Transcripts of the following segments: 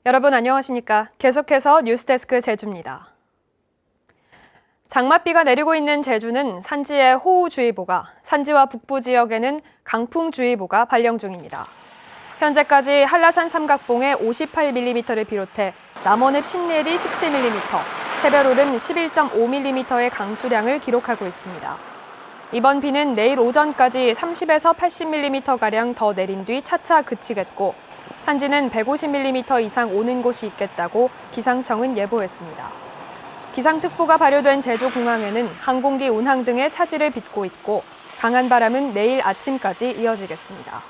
여러분 안녕하십니까? 계속해서 뉴스데스크 제주입니다. 장맛비가 내리고 있는 제주는 산지에 호우주의보가, 산지와 북부 지역에는 강풍주의보가 발령 중입니다. 현재까지 한라산 삼각봉에 58mm를 비롯해 남원읍 신내리 17mm, 새별오름 11.5mm의 강수량을 기록하고 있습니다. 이번 비는 내일 오전까지 30에서 80mm가량 더 내린 뒤 차차 그치겠고, 산지는 150mm 이상 오는 곳이 있겠다고 기상청은 예보했습니다. 기상특보가 발효된 제주공항에는 항공기 운항 등의 차질을 빚고 있고 강한 바람은 내일 아침까지 이어지겠습니다.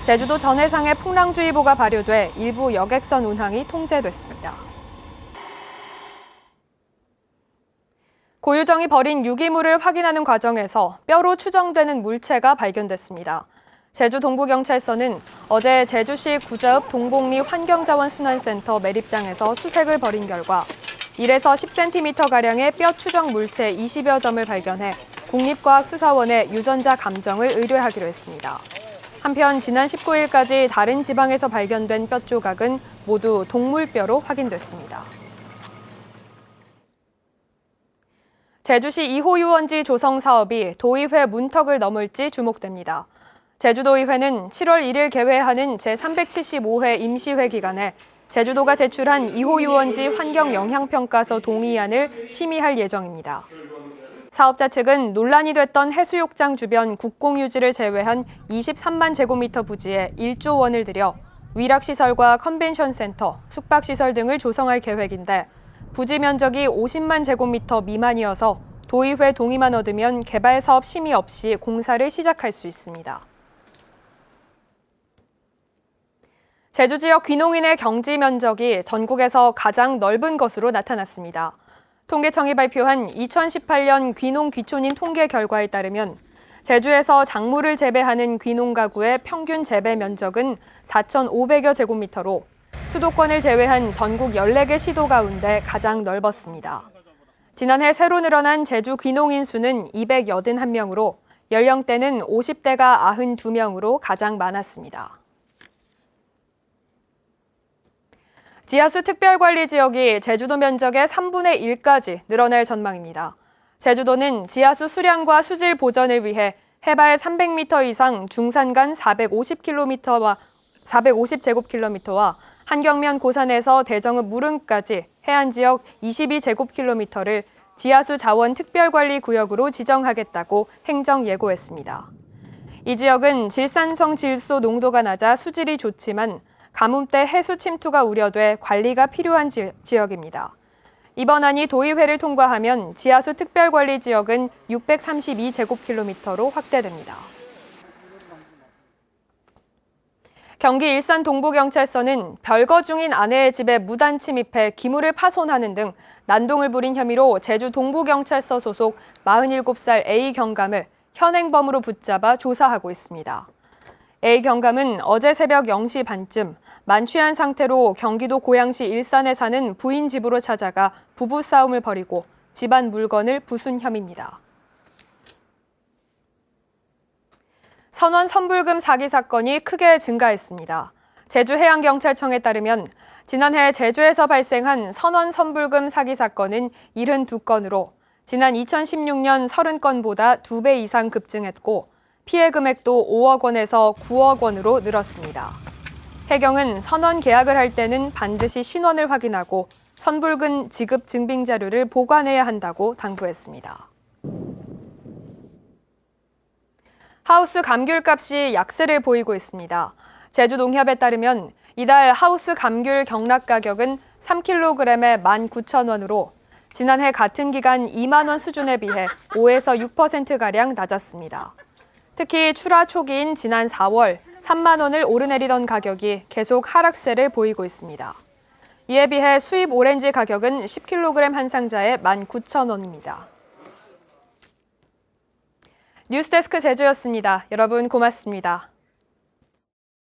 제주도 전해상에 풍랑주의보가 발효돼 일부 여객선 운항이 통제됐습니다. 고유정이 버린 유기물을 확인하는 과정에서 뼈로 추정되는 물체가 발견됐습니다. 제주 동부경찰서는 어제 제주시 구자읍 동곡리 환경자원순환센터 매립장에서 수색을 벌인 결과 1에서 10cm가량의 뼈 추정 물체 20여 점을 발견해 국립과학수사원에 유전자 감정을 의뢰하기로 했습니다. 한편 지난 19일까지 다른 지방에서 발견된 뼈 조각은 모두 동물뼈로 확인됐습니다. 제주시 2호 유원지 조성 사업이 도의회 문턱을 넘을지 주목됩니다. 제주도의회는 7월 1일 개회하는 제375회 임시회 기간에 제주도가 제출한 2호 유원지 환경영향평가서 동의안을 심의할 예정입니다. 사업자 측은 논란이 됐던 해수욕장 주변 국공유지를 제외한 23만 제곱미터 부지에 1조 원을 들여 위락시설과 컨벤션센터, 숙박시설 등을 조성할 계획인데 부지 면적이 50만 제곱미터 미만이어서 도의회 동의만 얻으면 개발 사업 심의 없이 공사를 시작할 수 있습니다. 제주 지역 귀농인의 경지 면적이 전국에서 가장 넓은 것으로 나타났습니다. 통계청이 발표한 2018년 귀농 귀촌인 통계 결과에 따르면 제주에서 작물을 재배하는 귀농 가구의 평균 재배 면적은 4,500여 제곱미터로 수도권을 제외한 전국 14개 시도 가운데 가장 넓었습니다. 지난해 새로 늘어난 제주 귀농인 수는 281명으로 연령대는 50대가 92명으로 가장 많았습니다. 지하수 특별관리지역이 제주도 면적의 3분의 1까지 늘어날 전망입니다. 제주도는 지하수 수량과 수질 보전을 위해 해발 300m 이상 중산간 450제곱킬로미터와 한경면 고산에서 대정읍 무릉까지 해안지역 22제곱킬로미터를 지하수 자원 특별관리구역으로 지정하겠다고 행정 예고했습니다. 이 지역은 질산성 질소 농도가 낮아 수질이 좋지만 가뭄 때 해수 침투가 우려돼 관리가 필요한 지역입니다. 이번 안이 도의회를 통과하면 지하수 특별관리지역은 632제곱킬로미터로 확대됩니다. 경기 일산 동부경찰서는 별거 중인 아내의 집에 무단 침입해 기물을 파손하는 등 난동을 부린 혐의로 제주 동부경찰서 소속 47살 A 경감을 현행범으로 붙잡아 조사하고 있습니다. A 경감은 어제 새벽 0시 반쯤 만취한 상태로 경기도 고양시 일산에 사는 부인 집으로 찾아가 부부싸움을 벌이고 집안 물건을 부순 혐의입니다. 선원 선불금 사기 사건이 크게 증가했습니다. 제주해양경찰청에 따르면 지난해 제주에서 발생한 선원 선불금 사기 사건은 72건으로 지난 2016년 30건보다 2배 이상 급증했고 피해 금액도 5억 원에서 9억 원으로 늘었습니다. 해경은 선원 계약을 할 때는 반드시 신원을 확인하고 선불금 지급 증빙 자료를 보관해야 한다고 당부했습니다. 하우스 감귤값이 약세를 보이고 있습니다. 제주농협에 따르면 이달 하우스 감귤 경락 가격은 3kg에 19,000원으로 지난해 같은 기간 2만 원 수준에 비해 5에서 6%가량 낮았습니다. 특히 출하 초기인 지난 4월 3만 원을 오르내리던 가격이 계속 하락세를 보이고 있습니다. 이에 비해 수입 오렌지 가격은 10kg 한 상자에 19,000원입니다. 뉴스데스크 제주였습니다. 여러분 고맙습니다.